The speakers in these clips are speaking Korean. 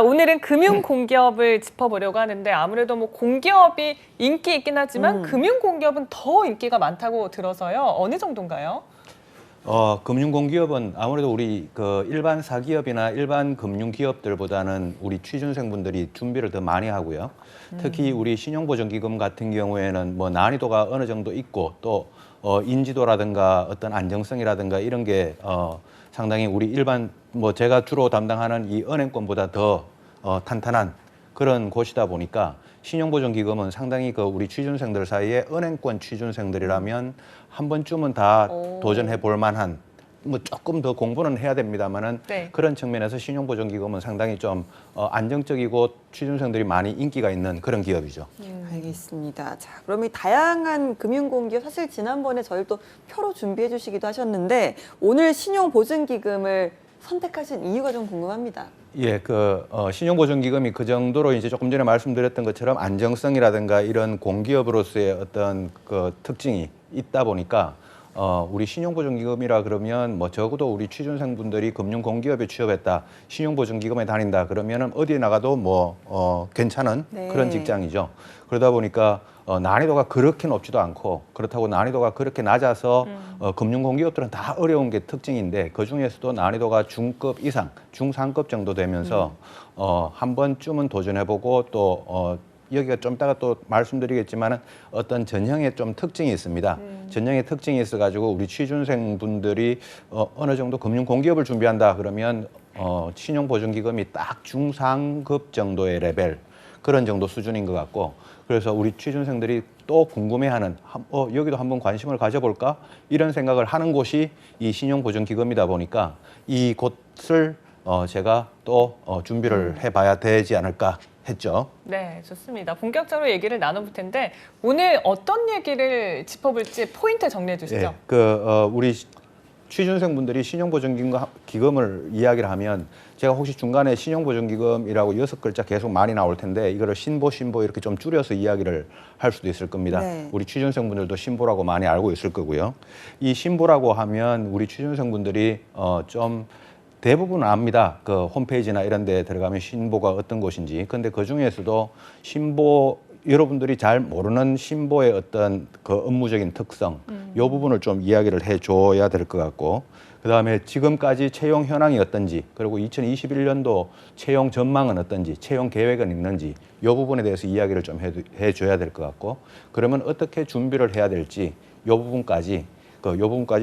오늘은 금융공기업을 짚어보려고 하는데 아무래도 뭐 공기업이 인기 있긴 하지만 금융공기업은 더 인기가 많다고 들어서요. 어느 정도인가요? 금융공기업은 아무래도 우리 그 일반 사기업이나 일반 금융기업들보다는 우리 취준생분들이 준비를 더 많이 하고요. 특히 우리 신용보증기금 같은 경우에는 뭐 난이도가 어느 정도 있고 또 인지도라든가 어떤 안정성이라든가 이런 게 상당히 우리 일반 뭐 제가 주로 담당하는 이 은행권보다 더 탄탄한 그런 곳이다 보니까 신용보증기금은 상당히 그 우리 취준생들 사이에 은행권 취준생들이라면 한 번쯤은 다 도전해 볼 만한 뭐 조금 더 공부는 해야 됩니다만은 네. 그런 측면에서 신용보증기금은 상당히 좀 안정적이고 취준생들이 많이 인기가 있는 그런 기업이죠. 알겠습니다. 자, 그럼 이 다양한 금융공기업 사실 지난번에 저희 또 표로 준비해 주시기도 하셨는데 오늘 신용보증기금을 선택하신 이유가 좀 궁금합니다. 예, 신용보증기금이 그 정도로 이제 조금 전에 말씀드렸던 것처럼 안정성이라든가 이런 공기업으로서의 어떤 그 특징이 있다 보니까 우리 신용보증기금이라 그러면 뭐 적어도 우리 취준생분들이 금융공기업에 취업했다, 신용보증기금에 다닌다 그러면은 어디에 나가도 뭐 괜찮은 네. 그런 직장이죠. 그러다 보니까 난이도가 그렇게 높지도 않고 그렇다고 난이도가 그렇게 낮아서 금융공기업들은 다 어려운 게 특징인데 그 중에서도 난이도가 중급 이상, 중상급 정도 되면서 한 번쯤은 도전해보고 또 여기가 좀 이따가 또 말씀드리겠지만은 어떤 전형의 좀 특징이 있습니다. 전형의 특징이 있어가지고 우리 취준생분들이 어느 정도 금융공기업을 준비한다 그러면 신용보증기금이 딱 중상급 정도의 레벨 그런 정도 수준인 것 같고 그래서 우리 취준생들이 또 궁금해하는 여기도 한번 관심을 가져볼까 이런 생각을 하는 곳이 이 신용보증기금이다 보니까 이곳을 제가 또 준비를 해봐야 되지 않을까 했죠. 네, 좋습니다. 본격적으로 얘기를 나눠볼 텐데 오늘 어떤 얘기를 짚어볼지 포인트 정리해 주시죠. 우리 취준생분들이 신용보증기금을 이야기를 하면 제가 혹시 중간에 신용보증기금이라고 6글자 계속 많이 나올 텐데 이거를 신보 이렇게 좀 줄여서 이야기를 할 수도 있을 겁니다. 네. 우리 취준생분들도 신보라고 많이 알고 있을 거고요. 이 신보라고 하면 우리 취준생분들이 좀 대부분 압니다. 그 홈페이지나 이런 데 들어가면 신보가 어떤 곳인지. 근데 그 중에서도 신보 여러분들이 잘 모르는 신보의 어떤 그 업무적인 특성, 이 부분을 좀 이야기를 해줘야 될 것 같고, 그 다음에 지금까지 채용 현황이 어떤지, 그리고 2021년도 채용 전망은 어떤지, 채용 계획은 있는지, 이 부분에 대해서 이야기를 좀 해줘야 될 것 같고, 그러면 어떻게 준비를 해야 될지, 이 부분까지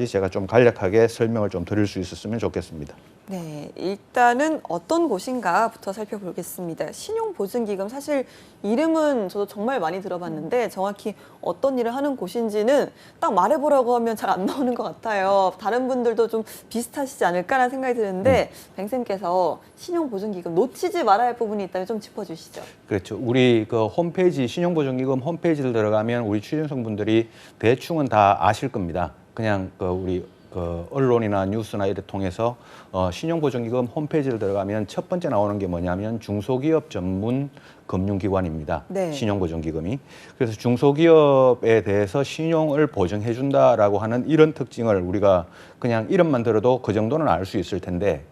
제가 좀 간략하게 설명을 좀 드릴 수 있었으면 좋겠습니다. 네, 일단은 어떤 곳인가부터 살펴보겠습니다. 신용보증기금 사실 이름은 저도 정말 많이 들어봤는데 정확히 어떤 일을 하는 곳인지는 딱 말해보라고 하면 잘 안 나오는 것 같아요. 다른 분들도 좀 비슷하시지 않을까라는 생각이 드는데 뱅쌤께서 신용보증기금 놓치지 말아야 할 부분이 있다면 좀 짚어주시죠. 그렇죠. 우리 그 홈페이지 신용보증기금 홈페이지를 들어가면 우리 취준생분들이 대충은 다 아실 겁니다. 그냥 우리 언론이나 뉴스나 이를 통해서 신용보증기금 홈페이지를 들어가면 첫 번째 나오는 게 뭐냐면 중소기업 전문 금융기관입니다. 네. 신용보증기금이. 그래서 중소기업에 대해서 신용을 보증해준다라고 하는 이런 특징을 우리가 그냥 이름만 들어도 그 정도는 알 수 있을 텐데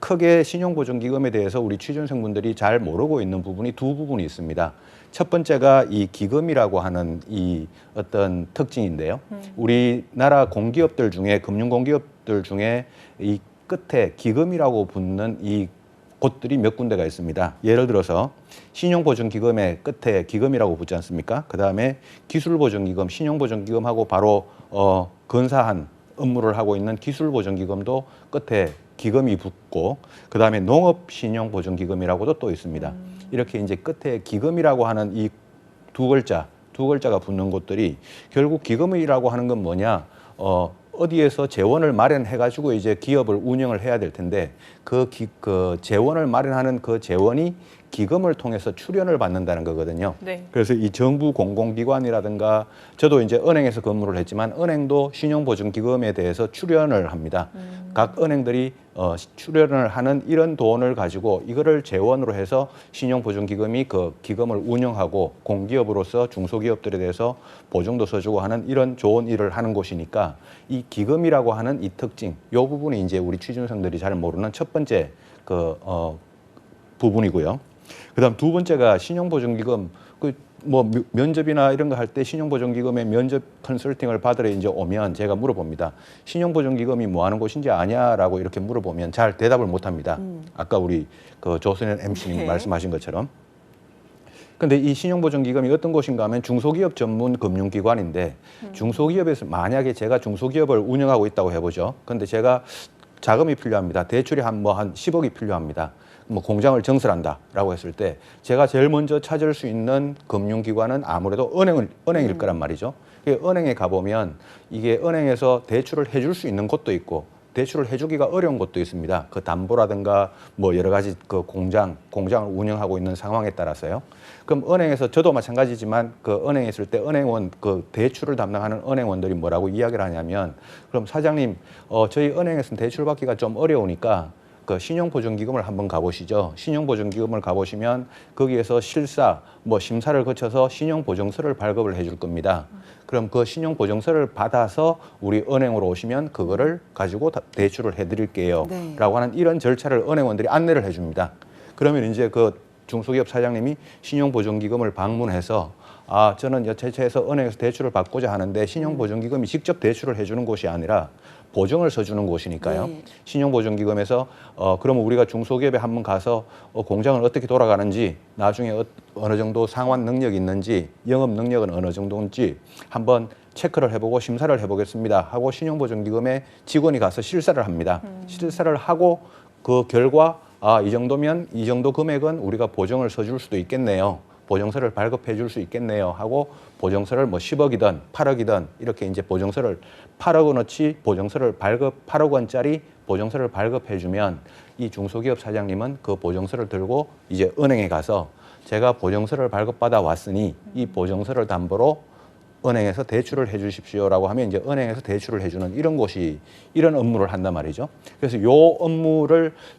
크게 신용보증기금에 대해서 우리 취준생분들이 잘 모르고 있는 부분이 두 부분이 있습니다. 첫 번째가 이 기금이라고 하는 이 어떤 특징인데요. 우리나라 공기업들 중에 금융공기업들 중에 이 끝에 기금이라고 붙는 이 곳들이 몇 군데가 있습니다. 예를 들어서 신용보증기금의 끝에 기금이라고 붙지 않습니까? 그 다음에 기술보증기금, 신용보증기금하고 바로 근사한 업무를 하고 있는 기술보증기금도 끝에 기금이 붙고 그 다음에 농업신용보증기금이라고도 또 있습니다. 이렇게 이제 끝에 기금이라고 하는 이 두 글자가 붙는 곳들이 결국 기금이라고 하는 건 뭐냐? 어디에서 재원을 마련해가지고 이제 기업을 운영을 해야 될 텐데 그 재원을 마련하는 그 재원이 기금을 통해서 출연을 받는다는 거거든요. 네. 그래서 이 정부 공공기관이라든가 저도 이제 은행에서 근무를 했지만 은행도 신용보증기금에 대해서 출연을 합니다. 각 은행들이 출연을 하는 이런 돈을 가지고 이거를 재원으로 해서 신용보증기금이 그 기금을 운영하고 공기업으로서 중소기업들에 대해서 보증도 서주고 하는 이런 좋은 일을 하는 곳이니까 이 기금이라고 하는 이 특징, 이 부분이 이제 우리 취준생들이 잘 모르는 첫 번째 부분이고요. 그다음 두 번째가 신용보증기금 뭐 면접이나 이런 거 할 때 신용보증기금의 면접 컨설팅을 받으러 이제 오면 제가 물어봅니다. 신용보증기금이 뭐 하는 곳인지 아냐라고 이렇게 물어보면 잘 대답을 못 합니다. 아까 우리 그 조선현 MC님 네. 말씀하신 것처럼. 근데 이 신용보증기금이 어떤 곳인가 하면 중소기업 전문 금융기관인데 중소기업에서 만약에 제가 중소기업을 운영하고 있다고 해보죠. 근데 제가 자금이 필요합니다. 대출이 한 10억이 필요합니다. 뭐 공장을 증설한다라고 했을 때 제가 제일 먼저 찾을 수 있는 금융기관은 아무래도 은행일 거란 말이죠. 은행에 가보면 이게 은행에서 대출을 해줄 수 있는 곳도 있고 대출을 해주기가 어려운 곳도 있습니다. 그 담보라든가 뭐 여러 가지 그 공장을 운영하고 있는 상황에 따라서요. 그럼 은행에서 저도 마찬가지지만 그 은행에 있을 때 은행원 그 대출을 담당하는 은행원들이 뭐라고 이야기를 하냐면 그럼 사장님 저희 은행에서는 대출 받기가 좀 어려우니까 그 신용보증기금을 한번 가보시죠. 신용보증기금을 가보시면 거기에서 심사를 거쳐서 신용보증서를 발급을 해줄 겁니다. 그럼 그 신용보증서를 받아서 우리 은행으로 오시면 그거를 가지고 대출을 해드릴게요. 네. 라고 하는 이런 절차를 은행원들이 안내를 해줍니다. 그러면 이제 그 중소기업 사장님이 신용보증기금을 방문해서 저는 여차에서 은행에서 대출을 받고자 하는데 신용보증기금이 직접 대출을 해주는 곳이 아니라 보증을 서주는 곳이니까요. 네. 신용보증기금에서 그러면 우리가 중소기업에 한번 가서 공장을 어떻게 돌아가는지 나중에 어느 정도 상환 능력이 있는지 영업 능력은 어느 정도인지 한번 체크를 해보고 심사를 해보겠습니다 하고 신용보증기금에 직원이 가서 실사를 합니다. 실사를 하고 그 결과 이 정도면 이 정도 금액은 우리가 보증을 서줄 수도 있겠네요. 보증서를 발급해 줄 수 있겠네요 하고 보증서를 뭐 10억이든 8억이든 이렇게 이제 보증서를 8억 원어치 보증서를 8억 원짜리 보증서를 발급해 주면 이 중소기업 사장님은 그 보증서를 들고 이제 은행에 가서 제가 보증서를 발급받아 왔으니 이 보증서를 담보로 은행에서 대출을 해 주십시오라고 하면 이제 은행에서 대출을 해주는 이런 곳이 이런 업무를 한단 말이죠. 그래서 요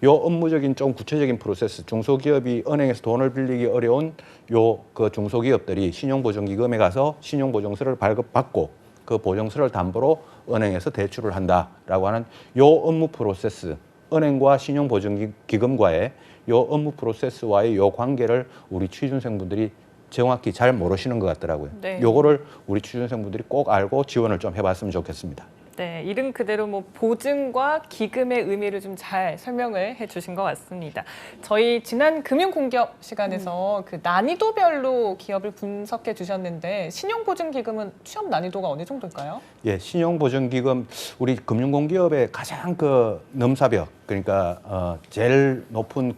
업무적인 좀 구체적인 프로세스, 중소기업이 은행에서 돈을 빌리기 어려운 그 중소기업들이 신용보증기금에 가서 신용보증서를 발급받고 그 보증서를 담보로 은행에서 대출을 한다라고 하는 요 업무 프로세스, 은행과 신용보증기금과의 요 업무 프로세스와의 요 관계를 우리 취준생분들이 정확히 잘 모르시는 것 같더라고요. 네. 요거를 우리 취준생분들이 꼭 알고 지원을 좀 해봤으면 좋겠습니다. 네, 이름 그대로 뭐 보증과 기금의 의미를 좀 잘 설명을 해주신 것 같습니다. 저희 지난 금융공기업 시간에서 그 난이도별로 기업을 분석해 주셨는데 신용보증기금은 취업 난이도가 어느 정도일까요? 예, 신용보증기금 우리 금융공기업의 가장 그 넘사벽 그러니까 제일 높은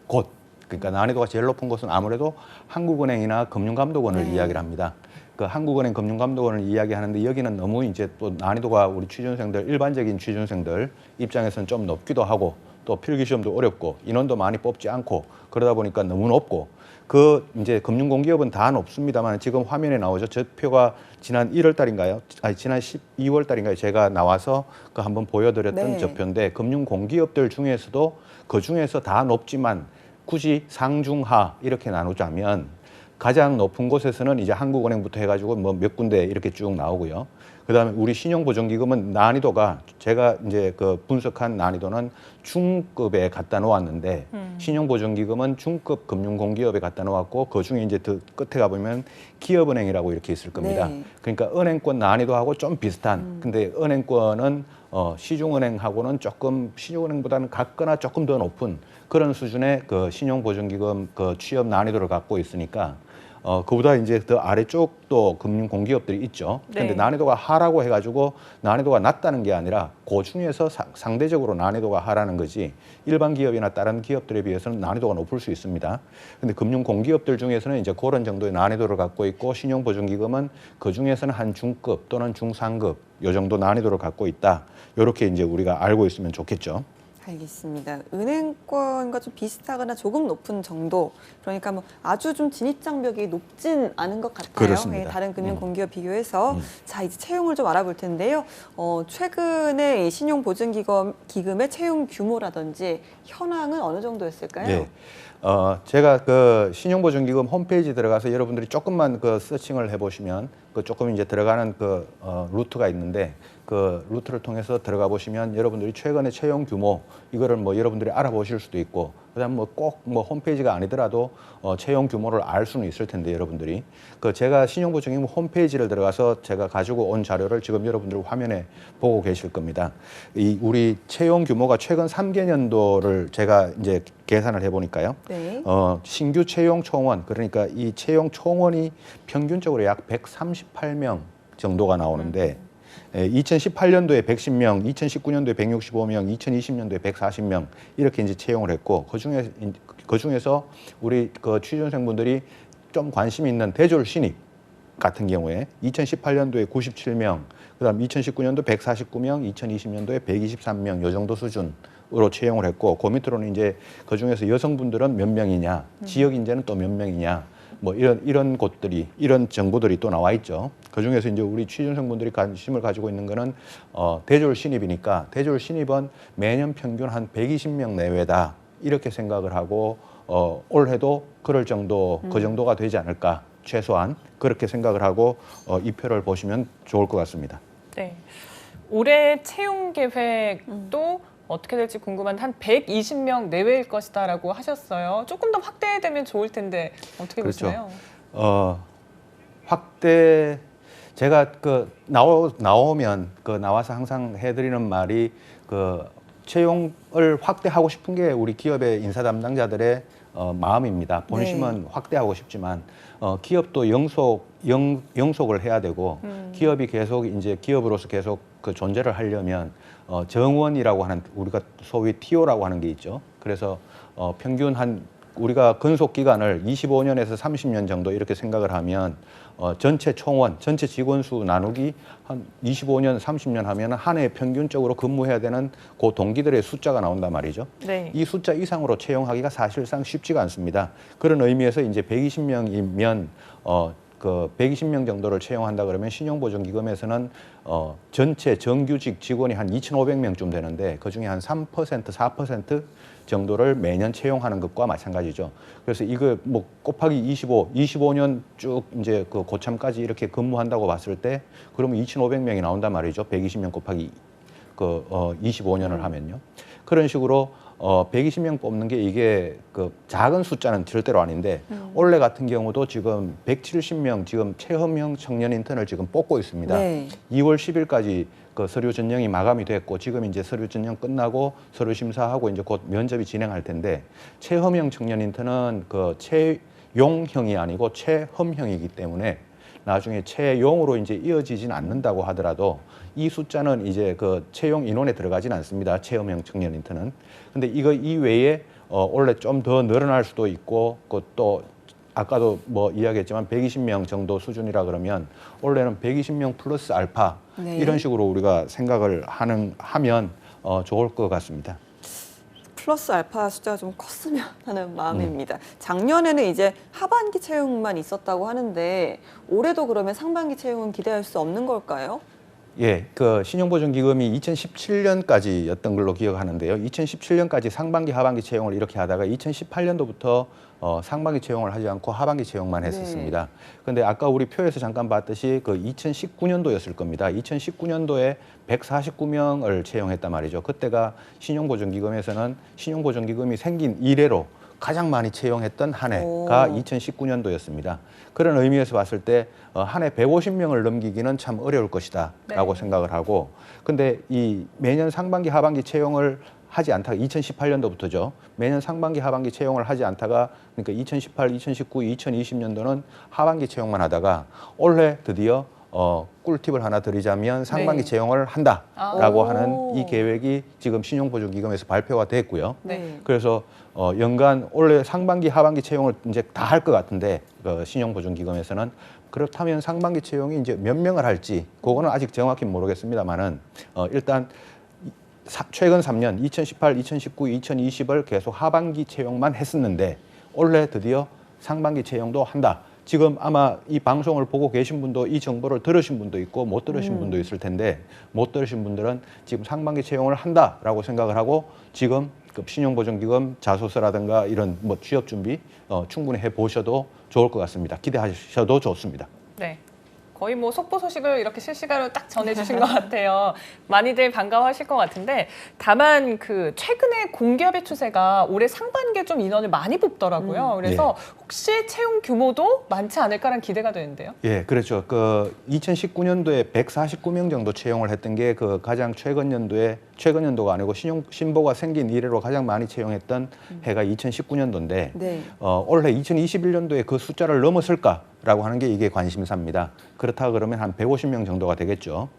곳. 그러니까 난이도가 제일 높은 곳은 아무래도 한국은행이나 금융감독원을 이야기를 합니다. 그 한국은행 금융감독원을 이야기하는데 여기는 너무 이제 또 난이도가 우리 취준생들 일반적인 취준생들 입장에서는 좀 높기도 하고 또 필기시험도 어렵고 인원도 많이 뽑지 않고 그러다 보니까 너무 높고 그 이제 금융공기업은 다 높습니다만 지금 화면에 나오죠. 저 표가 지난 1월 달인가요? 지난 12월 달인가요? 제가 나와서 그 한번 보여드렸던 네. 저 표인데 금융공기업들 중에서도 그 중에서 다 높지만 굳이 상중하 이렇게 나누자면 가장 높은 곳에서는 이제 한국은행부터 해가지고 뭐 몇 군데 이렇게 쭉 나오고요. 그다음에 우리 신용보증기금은 난이도가 제가 이제 그 분석한 난이도는 중급에 갖다 놓았는데 신용보증기금은 중급 금융공기업에 갖다 놓았고 그 중에 이제 더 끝에 가보면 기업은행이라고 이렇게 있을 겁니다. 네. 그러니까 은행권 난이도하고 좀 비슷한. 근데 은행권은 시중은행하고는 조금 시중은행보다는 같거나 조금 더 높은 그런 수준의 그 신용보증기금 그 취업 난이도를 갖고 있으니까 그보다 이제 더 아래쪽도 금융공기업들이 있죠. 그런데 네. 난이도가 하라고 해가지고 난이도가 낮다는 게 아니라 그 중에서 상대적으로 난이도가 하라는 거지 일반 기업이나 다른 기업들에 비해서는 난이도가 높을 수 있습니다. 근데 금융공기업들 중에서는 이제 그런 정도의 난이도를 갖고 있고 신용보증기금은 그 중에서는 한 중급 또는 중상급 요 정도 난이도를 갖고 있다. 이렇게 이제 우리가 알고 있으면 좋겠죠. 알겠습니다. 은행권과 좀 비슷하거나 조금 높은 정도. 그러니까 뭐 아주 좀 진입장벽이 높진 않은 것 같아요. 그렇습니다. 네, 다른 금융공기업 비교해서. 자, 이제 채용을 좀 알아볼 텐데요. 최근에 이 신용보증기금의 채용 규모라든지 현황은 어느 정도였을까요? 네. 제가 그 신용보증기금 홈페이지 들어가서 여러분들이 조금만 그 서칭을 해보시면 그 조금 이제 들어가는 그 루트가 있는데 그 루트를 통해서 들어가 보시면 여러분들이 최근의 채용 규모 이거를 뭐 여러분들이 알아보실 수도 있고 그다음 뭐 꼭 뭐 홈페이지가 아니더라도 채용 규모를 알 수는 있을 텐데 여러분들이 제가 신용보증기금 홈페이지를 들어가서 제가 가지고 온 자료를 지금 여러분들 화면에 보고 계실 겁니다. 이 우리 채용 규모가 최근 3개년도를 제가 이제 계산을 해보니까요. 네. 신규 채용 총원 그러니까 이 채용 총원이 평균적으로 약 138명 정도가 나오는데 2018년도에 110명, 2019년도에 165명, 2020년도에 140명 이렇게 이제 채용을 했고 그중에서 우리 취준생분들이 좀 관심 있는 대졸 신입 같은 경우에 2018년도에 97명, 그다음 2019년도 149명, 2020년도에 123명 요 정도 수준으로 채용을 했고 그 밑으로는 이제 그중에서 여성분들은 몇 명이냐, 지역 인재는 또 몇 명이냐. 뭐 이런 곳들이 이런 정보들이 또 나와 있죠. 그 중에서 이제 우리 취준생분들이 관심을 가지고 있는 거는 대졸 신입이니까 대졸 신입은 매년 평균 한 120명 내외다 이렇게 생각을 하고 올해도 그럴 정도 그 정도가 되지 않을까 최소한 그렇게 생각을 하고 이 표를 보시면 좋을 것 같습니다. 네. 올해 채용 계획도 어떻게 될지 궁금한데 한 120명 내외일 것이다라고 하셨어요. 조금 더 확대되면 좋을 텐데 어떻게 그렇죠. 보시나요? 확대 제가 나오면 나와서 항상 해드리는 말이 채용을 확대하고 싶은 게 우리 기업의 인사 담당자들의 마음입니다. 본심은 확대하고 싶지만 기업도 영속을 해야 되고 기업이 계속 이제 기업으로서 계속 그 존재를 하려면 정원이라고 하는 우리가 소위 TO라고 하는 게 있죠. 그래서 평균 우리가 근속 기간을 25년에서 30년 정도 이렇게 생각을 하면 전체 총원, 전체 직원 수 나누기 한 25년, 30년 하면 한 해 평균적으로 근무해야 되는 그 동기들의 숫자가 나온단 말이죠. 네. 이 숫자 이상으로 채용하기가 사실상 쉽지가 않습니다. 그런 의미에서 이제 120명이면 120명 정도를 채용한다 그러면 신용보증기금에서는 전체 정규직 직원이 한 2,500명쯤 되는데 그중에 한 3%, 4% 정도를 매년 채용하는 것과 마찬가지죠. 그래서 이거 뭐 곱하기 25년 쭉 이제 그 고참까지 이렇게 근무한다고 봤을 때 그러면 2,500명이 나온단 말이죠. 120명 곱하기 25년을 하면요. 그런 식으로 120명 뽑는 게 이게 작은 숫자는 절대로 아닌데 올해 같은 경우도 지금 170명 지금 체험형 청년 인턴을 지금 뽑고 있습니다. 네. 2월 10일까지 서류 전형이 마감이 됐고 지금 이제 서류 전형 끝나고 서류 심사하고 이제 곧 면접이 진행할 텐데 체험형 청년 인턴은 채용형이 아니고 체험형이기 때문에 나중에 채용으로 이제 이어지진 않는다고 하더라도 이 숫자는 이제 채용 인원에 들어가진 않습니다. 체험형 청년 인턴은. 근데 이거 이외에 원래 좀 더 늘어날 수도 있고 또 아까도 뭐 이야기했지만 120명 정도 수준이라 그러면 원래는 120명 플러스 알파 이런 식으로 우리가 생각을 하면 좋을 것 같습니다. 플러스 알파 숫자가 좀 컸으면 하는 마음입니다. 작년에는 이제 하반기 채용만 있었다고 하는데 올해도 그러면 상반기 채용은 기대할 수 없는 걸까요? 예, 신용보증기금이 2017년까지였던 걸로 기억하는데요. 2017년까지 상반기, 하반기 채용을 이렇게 하다가 2018년도부터 상반기 채용을 하지 않고 하반기 채용만 했었습니다. 그런데 아까 우리 표에서 잠깐 봤듯이 2019년도였을 겁니다. 2019년도에 149명을 채용했단 말이죠. 그때가 신용보증기금에서는 신용보증기금이 생긴 이래로 가장 많이 채용했던 한 해가 2019년도였습니다. 그런 의미에서 봤을 때 한 해 150명을 넘기기는 참 어려울 것이다 라고 생각을 하고 근데 이 매년 상반기 하반기 채용을 하지 않다가 2018년도부터죠. 매년 상반기 하반기 채용을 하지 않다가 그러니까 2018, 2019, 2020년도는 하반기 채용만 하다가 올해 드디어 꿀팁을 하나 드리자면 상반기 채용을 한다라고 하는 이 계획이 지금 신용보증기금에서 발표가 됐고요. 그래서 연간 올해 상반기 하반기 채용을 이제 다 할 것 같은데 신용보증기금에서는 그렇다면 상반기 채용이 이제 몇 명을 할지 그거는 아직 정확히 모르겠습니다만은 일단 최근 3년 2018, 2019, 2020을 계속 하반기 채용만 했었는데 올해 드디어 상반기 채용도 한다. 지금 아마 이 방송을 보고 계신 분도 이 정보를 들으신 분도 있고 못 들으신 분도 있을 텐데 못 들으신 분들은 지금 상반기 채용을 한다라고 생각을 하고 지금 신용보증기금 자소서라든가 이런 뭐 취업 준비 충분히 해보셔도 좋을 것 같습니다. 기대하셔도 좋습니다. 네. 거의 뭐 속보 소식을 이렇게 실시간으로 딱 전해주신 것 같아요. 많이들 반가워하실 것 같은데 다만 그 최근에 공기업의 추세가 올해 상반기에 좀 인원을 많이 뽑더라고요. 그래서 혹시 채용 규모도 많지 않을까라는 기대가 되는데요. 예, 그렇죠. 그 2019년도에 149명 정도 채용을 했던 게 그 가장 최근 연도가 아니고 신보가 생긴 이래로 가장 많이 채용했던 해가 2019년도인데 네. 올해 2021년도에 그 숫자를 넘었을까라고 하는 게 이게 관심사입니다. 그렇다 그러면 한 150명 정도가 되겠죠.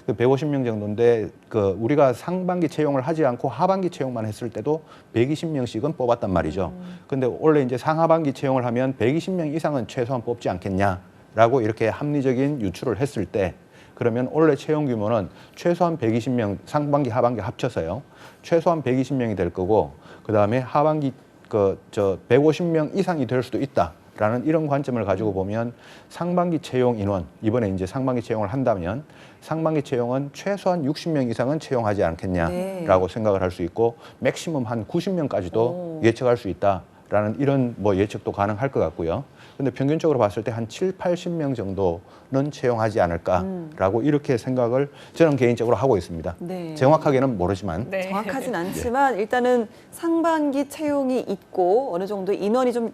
그 150명 정도인데 그 우리가 상반기 채용을 하지 않고 하반기 채용만 했을 때도 120명씩은 뽑았단 말이죠. 근데 원래 이제 상하반기 채용을 하면 120명 이상은 최소한 뽑지 않겠냐라고 이렇게 합리적인 유추를 했을 때 그러면 올해 채용 규모는 최소한 120명 상반기 하반기 합쳐서요. 최소한 120명이 될 거고 그다음에 하반기 150명 이상이 될 수도 있다라는 이런 관점을 가지고 보면 상반기 채용 인원 이번에 이제 상반기 채용을 한다면 상반기 채용은 최소한 60명 이상은 채용하지 않겠냐라고 생각을 할 수 있고 맥시멈 한 90명까지도 예측할 수 있다라는 이런 뭐 예측도 가능할 것 같고요. 근데 평균적으로 봤을 때 한 7, 80명 정도는 채용하지 않을까라고 이렇게 생각을 저는 개인적으로 하고 있습니다. 네. 정확하게는 모르지만. 네. 정확하진 않지만 일단은 상반기 채용이 있고 어느 정도 인원이 좀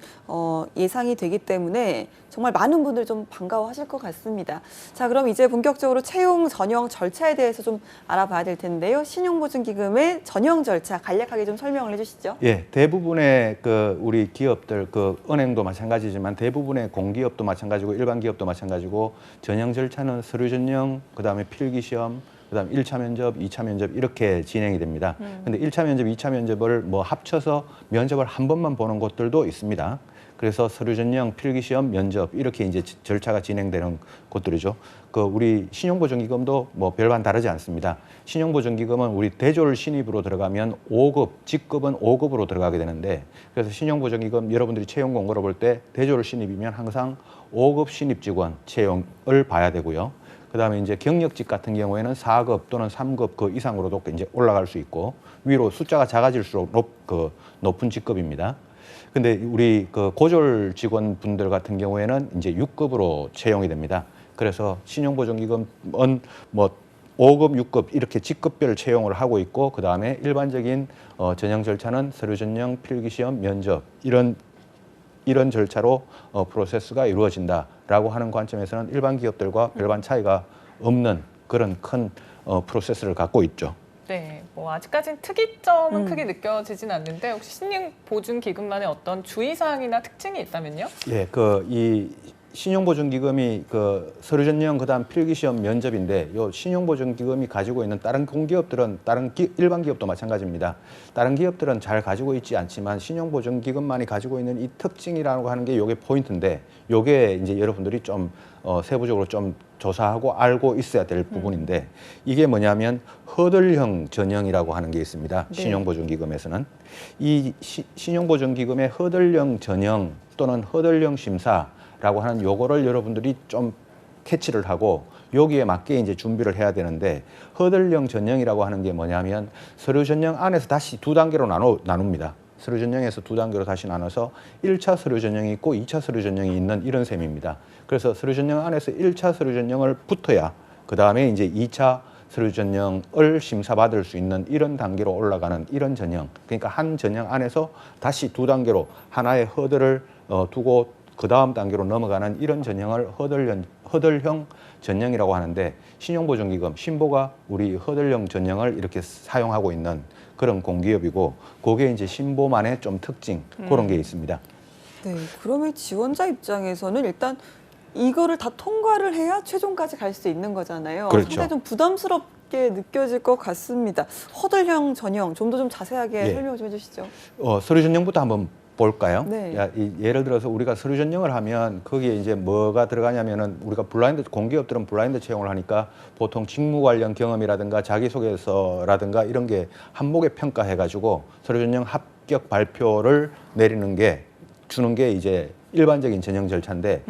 예상이 되기 때문에 정말 많은 분들 좀 반가워하실 것 같습니다. 자, 그럼 이제 본격적으로 채용 전형 절차에 대해서 좀 알아봐야 될 텐데요. 신용보증기금의 전형 절차 간략하게 좀 설명을 해주시죠. 예, 대부분의 그 우리 기업들, 그 은행도 마찬가지지만 대부분의 공기업도 마찬가지고 일반 기업도 마찬가지고 전형 절차는 서류 전형, 그다음에 필기 시험, 그다음 1차 면접, 2차 면접 이렇게 진행이 됩니다. 근데 1차 면접, 2차 면접을 뭐 합쳐서 면접을 한 번만 보는 곳들도 있습니다. 그래서 서류 전형, 필기 시험, 면접 이렇게 이제 절차가 진행되는 곳들이죠. 그 우리 신용보증기금도 뭐 별반 다르지 않습니다. 신용보증기금은 우리 대졸 신입으로 들어가면 5급, 직급은 5급으로 들어가게 되는데 그래서 신용보증기금 여러분들이 채용 공고를 볼 때 대졸 신입이면 항상 5급 신입 직원 채용을 봐야 되고요. 그다음에 이제 경력직 같은 경우에는 4급 또는 3급 그 이상으로도 이제 올라갈 수 있고 위로 숫자가 작아질수록 높은 직급입니다. 근데 우리 그 고졸 직원분들 같은 경우에는 이제 6급으로 채용이 됩니다. 그래서 신용보증기금은 뭐 5급, 6급 이렇게 직급별 채용을 하고 있고 그 다음에 일반적인 전형 절차는 서류 전형, 필기 시험, 면접 이런 절차로 프로세스가 이루어진다라고 하는 관점에서는 일반 기업들과 별반 차이가 없는 그런 큰 프로세스를 갖고 있죠. 네, 뭐 아직까지는 특이점은 크게 느껴지진 않는데 혹시 신용보증기금만의 어떤 주의사항이나 특징이 있다면요? 예, 이 신용보증기금이 그 서류 전형 그다음 필기시험 면접인데 요 신용보증기금이 가지고 있는 다른 공기업들은 일반 기업도 마찬가지입니다. 다른 기업들은 잘 가지고 있지 않지만 신용보증기금만이 가지고 있는 이 특징이라고 하는 게 요게 포인트인데 요게 이제 여러분들이 좀 세부적으로 좀 조사하고 알고 있어야 될 부분인데 이게 뭐냐면 허들형 전형이라고 하는 게 있습니다. 네. 신용보증기금에서는 이 신용보증기금의 허들형 전형 또는 허들형 심사라고 하는 요거를 여러분들이 좀 캐치를 하고 여기에 맞게 이제 준비를 해야 되는데 허들형 전형이라고 하는 게 뭐냐면 서류 전형 안에서 다시 두 단계로 나눕니다. 서류 전형에서 두 단계로 다시 나눠서 1차 서류 전형이 있고 2차 서류 전형이 있는 이런 셈입니다. 그래서 서류 전형 안에서 1차 서류 전형을 붙어야 그 다음에 이제 2차 서류 전형을 심사받을 수 있는 이런 단계로 올라가는 이런 전형. 그러니까 한 전형 안에서 다시 두 단계로 하나의 허들을 두고 그 다음 단계로 넘어가는 이런 전형을 허들형 전형이라고 하는데 신용보증기금, 신보가 우리 허들형 전형을 이렇게 사용하고 있는 그런 공기업이고 그게 이제 신보만의 좀 특징 그런 게 있습니다. 네, 그러면 지원자 입장에서는 일단 이거를 다 통과를 해야 최종까지 갈 수 있는 거잖아요. 그렇죠. 상당히 좀 부담스럽게 느껴질 것 같습니다. 허들형 전형 좀 더 좀 자세하게 예. 설명 좀 해주시죠. 서류 전형부터 한번 볼까요? 네. 예를 들어서 우리가 서류 전형을 하면 거기에 이제 뭐가 들어가냐면은 우리가 공기업들은 블라인드 채용을 하니까 보통 직무 관련 경험이라든가 자기소개서라든가 이런 게 한목에 평가해가지고 서류 전형 합격 발표를 주는 게 이제 일반적인 전형 절차인데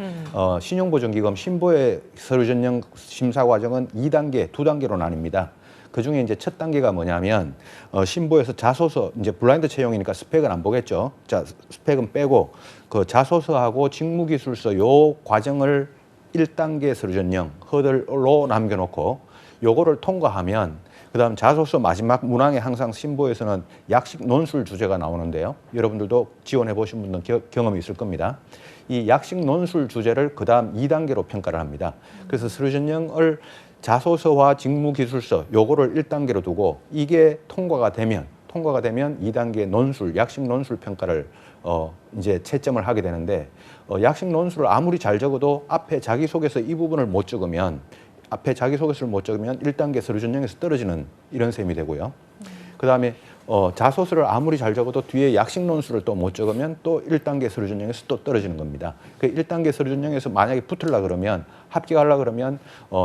신용보증기금 신보의 서류 전형 심사 과정은 2단계, 2단계로 나뉩니다. 그 중에 이제 첫 단계가 뭐냐면 신보에서 자소서 이제 블라인드 채용이니까 스펙은 안 보겠죠. 자, 스펙은 빼고 그 자소서하고 직무기술서 요 과정을 1단계 서류 전형 허들로 남겨놓고 요거를 통과하면 그다음 자소서 마지막 문항에 항상 신보에서는 약식 논술 주제가 나오는데요. 여러분들도 지원해 보신 분들은 경험이 있을 겁니다. 이 약식 논술 주제를 그다음 2단계로 평가를 합니다. 그래서 서류 전형을 자소서와 직무기술서 요거를 1단계로 두고 이게 통과가 되면 2단계 논술, 약식 논술 평가를 이제 채점을 하게 되는데 약식 논술을 아무리 잘 적어도 앞에 자기소개서 이 부분을 못 적으면 1단계 서류 전형에서 떨어지는 이런 셈이 되고요. 그다음에 자소서를 아무리 잘 적어도 뒤에 약식 논술을 또 못 적으면 또 1단계 서류 전형에서 또 떨어지는 겁니다. 그 1단계 서류 전형에서 만약에 붙으려 그러면 합격하려 그러면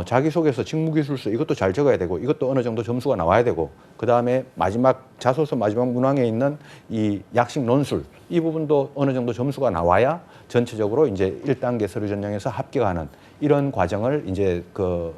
자기소개서, 직무기술서 이것도 잘 적어야 되고 이것도 어느 정도 점수가 나와야 되고 그다음에 마지막 자소서 마지막 문항에 있는 이 약식 논술 이 부분도 어느 정도 점수가 나와야 전체적으로 이제 1단계 서류 전형에서 합격하는 이런 과정을 이제 그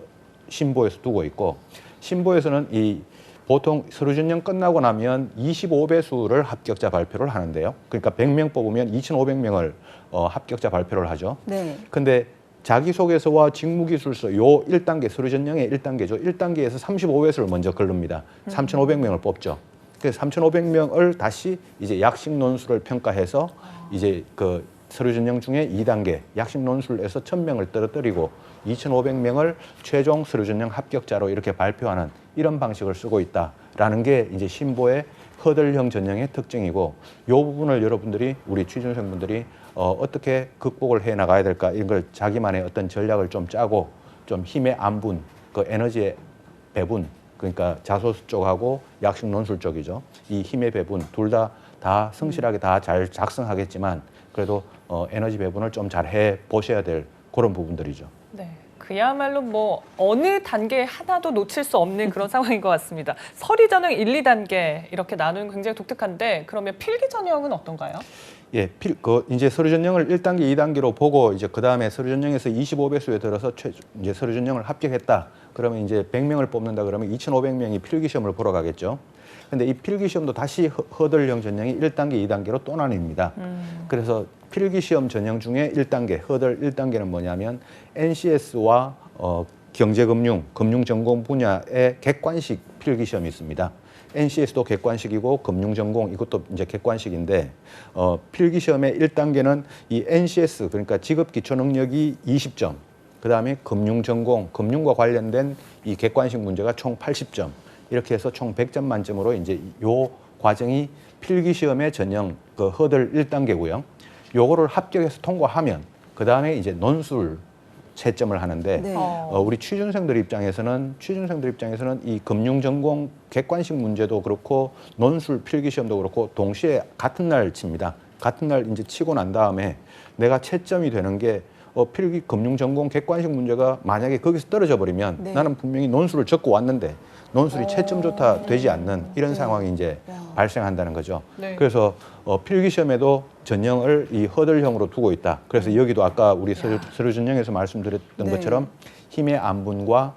신보에서 두고 있고 신보에서는 이 보통 서류 전형 끝나고 나면 25배수를 합격자 발표를 하는데요. 그러니까 100명 뽑으면 2,500명을 합격자 발표를 하죠. 네. 근데 자기소개서와 직무기술서 요 1단계 서류 전형의 1단계죠. 1단계에서 35배수를 먼저 걸릅니다. 3,500명을 뽑죠. 그래서 3,500명을 다시 이제 약식 논술을 평가해서 이제 그 서류 전형 중에 2단계 약식 논술에서 1,000명을 떨어뜨리고 2,500명을 최종 서류 전형 합격자로 이렇게 발표하는 이런 방식을 쓰고 있다라는 게 이제 신보의 허들형 전형의 특징이고 이 부분을 여러분들이 우리 취준생분들이 어떻게 극복을 해 나가야 될까 이런 걸 자기만의 어떤 전략을 좀 짜고 좀 힘의 안분, 그 에너지의 배분 그러니까 자소서 쪽하고 약식 논술 쪽이죠. 이 힘의 배분 둘 다 성실하게 다 잘 작성하겠지만 그래도 에너지 배분을 좀 잘 해 보셔야 될 그런 부분들이죠. 네. 그야말로 뭐 어느 단계 하나도 놓칠 수 없는 그런 상황인 것 같습니다. 서류 전형 1, 2단계 이렇게 나누는 굉장히 독특한데 그러면 필기 전형은 어떤가요? 예, 이제 서류 전형을 1단계, 2단계로 보고 이제 그 다음에 서류 전형에서 25배수에 들어서 이제 서류 전형을 합격했다. 그러면 이제 100명을 뽑는다 그러면 2,500명이 필기 시험을 보러 가겠죠. 근데 이 필기 시험도 다시 허들형 전형이 1단계, 2단계로 또 나뉩니다. 그래서 필기 시험 전형 중에 1단계, 허들 1단계는 뭐냐면 NCS와 경제금융, 금융전공 분야의 객관식 필기 시험이 있습니다. NCS도 객관식이고 금융전공 이것도 이제 객관식인데 필기 시험의 1단계는 이 NCS 그러니까 직업기초능력이 20점, 그다음에 금융전공, 금융과 관련된 이 객관식 문제가 총 80점. 이렇게 해서 총 100점 만점으로 이제 요 과정이 필기 시험의 전형 그 허들 1단계고요. 요거를 합격해서 통과하면 그다음에 이제 논술 채점을 하는데 네. 우리 취준생들 입장에서는 이 금융 전공 객관식 문제도 그렇고 논술 필기 시험도 그렇고 동시에 같은 날 칩니다. 같은 날 이제 치고 난 다음에 내가 채점이 되는 게 필기 금융 전공 객관식 문제가 만약에 거기서 떨어져 버리면 네. 나는 분명히 논술을 적고 왔는데 논술이 채점조차 되지 않는 이런 상황이 이제 발생한다는 거죠. 네. 그래서 필기 시험에도 전형을 이 허들형으로 두고 있다. 그래서 여기도 아까 우리 서류 전형에서 말씀드렸던 네. 것처럼 힘의 안분과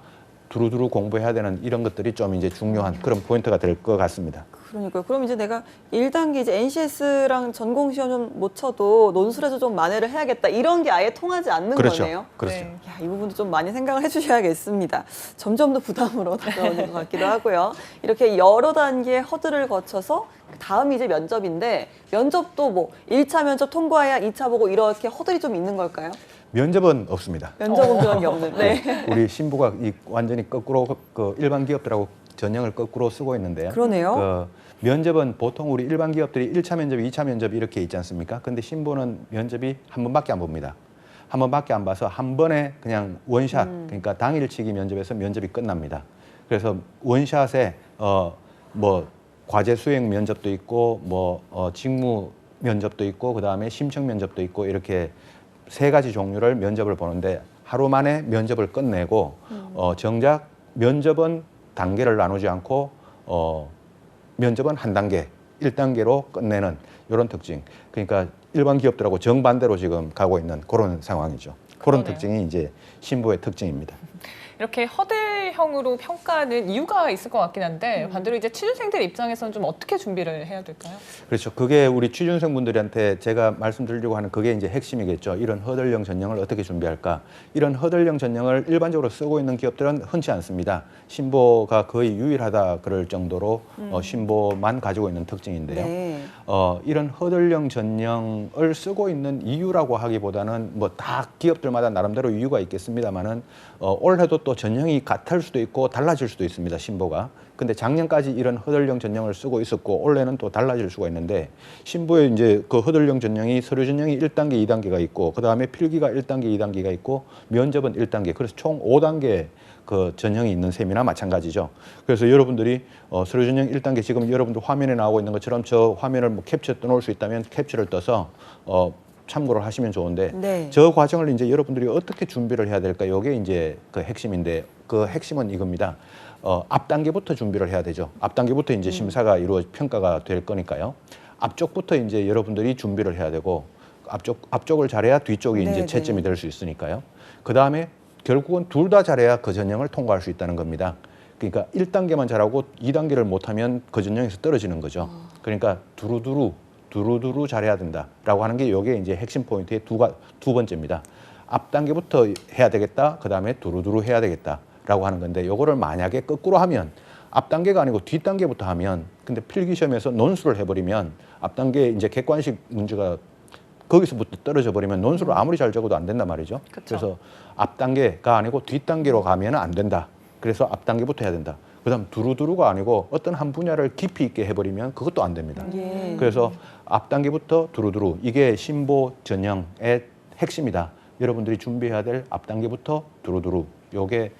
두루두루 공부해야 되는 이런 것들이 좀 이제 중요한 그런 포인트가 될 것 같습니다. 그러니까요. 그럼 이제 내가 1단계 이제 NCS랑 전공 시험 좀 못 쳐도 논술에서 좀 만회를 해야겠다. 이런 게 아예 통하지 않는 그렇죠. 거네요. 그렇죠. 네. 야, 이 부분도 좀 많이 생각을 해주셔야겠습니다. 점점 더 부담으로 다가오는 것 같기도 하고요. 이렇게 여러 단계의 허들을 거쳐서 다음이 이제 면접인데 면접도 뭐 1차 면접 통과해야 2차 보고 이렇게 허들이 좀 있는 걸까요? 면접은 없습니다. 면접은 그런 게 없는. 네. 우리 신부가 완전히 거꾸로 그 일반 기업들하고 전형을 거꾸로 쓰고 있는데요. 그러네요. 그 면접은 보통 우리 일반 기업들이 1차 면접, 2차 면접 이렇게 있지 않습니까? 근데 신부는 면접이 한 번밖에 안 봅니다. 한 번밖에 안 봐서 한 번에 그냥 원샷, 그러니까 당일치기 면접에서 면접이 끝납니다. 그래서 원샷에 뭐 과제 수행 면접도 있고 뭐 직무 면접도 있고 그다음에 심층 면접도 있고 이렇게 세 가지 종류를 면접을 보는데 하루 만에 면접을 끝내고 정작 면접은 단계를 나누지 않고 면접은 한 단계, 1단계로 끝내는 이런 특징. 그러니까 일반 기업들하고 정반대로 지금 가고 있는 그런 상황이죠. 그런 그러네요. 특징이 이제 신부의 특징입니다. 이렇게 허들형 고득점형으로 평가하는 이유가 있을 것 같긴 한데 반대로 이제 취준생들 입장에서는 좀 어떻게 준비를 해야 될까요? 그렇죠. 그게 우리 취준생분들한테 제가 말씀드리려고 하는 그게 이제 핵심이겠죠. 이런 허들형 전형을 어떻게 준비할까? 이런 허들형 전형을 일반적으로 쓰고 있는 기업들은 흔치 않습니다. 신보가 거의 유일하다 그럴 정도로 신보만 가지고 있는 특징인데요. 네. 이런 허들형 전형을 쓰고 있는 이유라고 하기보다는 뭐 다 기업들마다 나름대로 이유가 있겠습니다만은 올해도 또 전형이 같을 수도 있고 달라질 수도 있습니다. 신보가. 근데 작년까지 이런 허들형 전형을 쓰고 있었고 올해는 또 달라질 수가 있는데 신보에 이제 그 허들형 전형이 서류 전형이 1단계, 2단계가 있고 그다음에 필기가 1단계, 2단계가 있고 면접은 1단계. 그래서 총 5단계 그 전형이 있는 셈이나 마찬가지죠. 그래서 여러분들이 서류 전형 1단계 지금 여러분들 화면에 나오고 있는 것처럼 저 화면을 뭐 캡처 떠놓을 수 있다면 캡처를 떠서 참고를 하시면 좋은데 네. 저 과정을 이제 여러분들이 어떻게 준비를 해야 될까? 이게 이제 그 핵심인데 그 핵심은 이겁니다. 앞 단계부터 준비를 해야 되죠. 앞 단계부터 이제 심사가 평가가 될 거니까요. 앞쪽부터 이제 여러분들이 준비를 해야 되고 앞쪽을 잘해야 뒤쪽이 네, 이제 네. 채점이 될 수 있으니까요. 그 다음에 결국은 둘 다 잘해야 그 전형을 통과할 수 있다는 겁니다. 그러니까 1단계만 잘하고 2단계를 못하면 그 전형에서 떨어지는 거죠. 그러니까 두루두루 잘해야 된다라고 하는 게 이게 이제 핵심 포인트의 두 번째입니다. 앞 단계부터 해야 되겠다. 그 다음에 두루두루 해야 되겠다라고 하는 건데 요거를 만약에 거꾸로 하면 앞 단계가 아니고 뒷 단계부터 하면 근데 필기 시험에서 논술을 해버리면 앞 단계 이제 객관식 문제가 거기서부터 떨어져 버리면 논술을 아무리 잘 적어도 안 된단 말이죠. 그쵸. 그래서 앞 단계가 아니고 뒷 단계로 가면 안 된다. 그래서 앞 단계부터 해야 된다. 그다음 두루두루가 아니고 어떤 한 분야를 깊이 있게 해버리면 그것도 안 됩니다. 예. 그래서 앞 단계부터 두루두루 이게 신보 전형의 핵심이다. 여러분들이 준비해야 될 앞 단계부터 두루두루 요게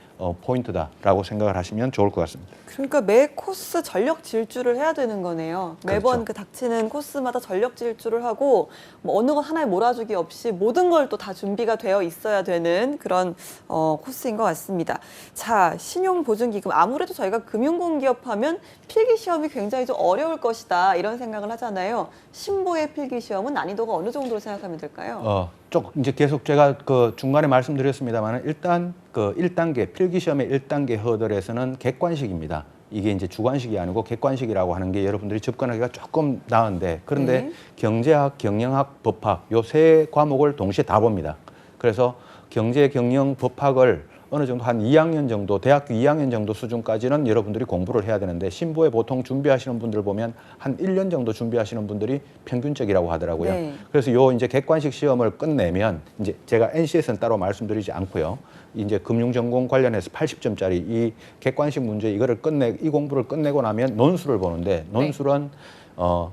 포인트다라고 생각을 하시면 좋을 것 같습니다. 그러니까 매 코스 전력 질주를 해야 되는 거네요. 매번 그렇죠. 그 닥치는 코스마다 전력 질주를 하고 뭐 어느 것 하나에 몰아주기 없이 모든 걸 또 다 준비가 되어 있어야 되는 그런 코스인 것 같습니다. 자, 신용보증기금 아무래도 저희가 금융공기업 하면 필기 시험이 굉장히 좀 어려울 것이다 이런 생각을 하잖아요. 신보의 필기 시험은 난이도가 어느 정도로 생각하면 될까요? 이제 계속 제가 그 중간에 말씀드렸습니다만 일단 그 1단계 필기 시험의 1단계 허들에서는 객관식입니다. 이게 이제 주관식이 아니고 객관식이라고 하는 게 여러분들이 접근하기가 조금 나은데 그런데 네. 경제학, 경영학, 법학 요 세 과목을 동시에 다 봅니다. 그래서 경제, 경영, 법학을 어느 정도 한 2학년 정도, 대학교 2학년 정도 수준까지는 여러분들이 공부를 해야 되는데 신보에 보통 준비하시는 분들 보면 한 1년 정도 준비하시는 분들이 평균적이라고 하더라고요. 네. 그래서 요 이제 객관식 시험을 끝내면 이제 제가 NC에서는 따로 말씀드리지 않고요. 이제 금융전공 관련해서 80점짜리 이 객관식 문제 이 공부를 끝내고 나면 논술을 보는데 논술은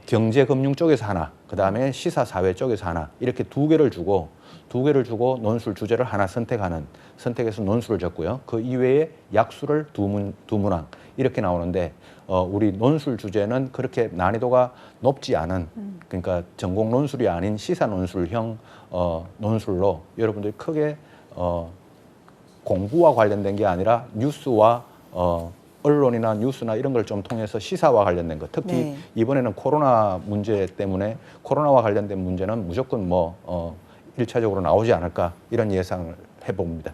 경제금융 쪽에서 하나, 그 다음에 시사사회 쪽에서 하나 이렇게 두 개를 주고 논술 주제를 하나 선택해서 논술을 적고요. 그 이외에 약수를 두 문항 이렇게 나오는데 우리 논술 주제는 그렇게 난이도가 높지 않은 그러니까 전공 논술이 아닌 시사 논술형 논술로 여러분들이 크게 공부와 관련된 게 아니라 뉴스와 언론이나 뉴스나 이런 걸 좀 통해서 시사와 관련된 것 특히 네. 이번에는 코로나 문제 때문에 코로나와 관련된 문제는 무조건 1차적으로 나오지 않을까 이런 예상을 해봅니다.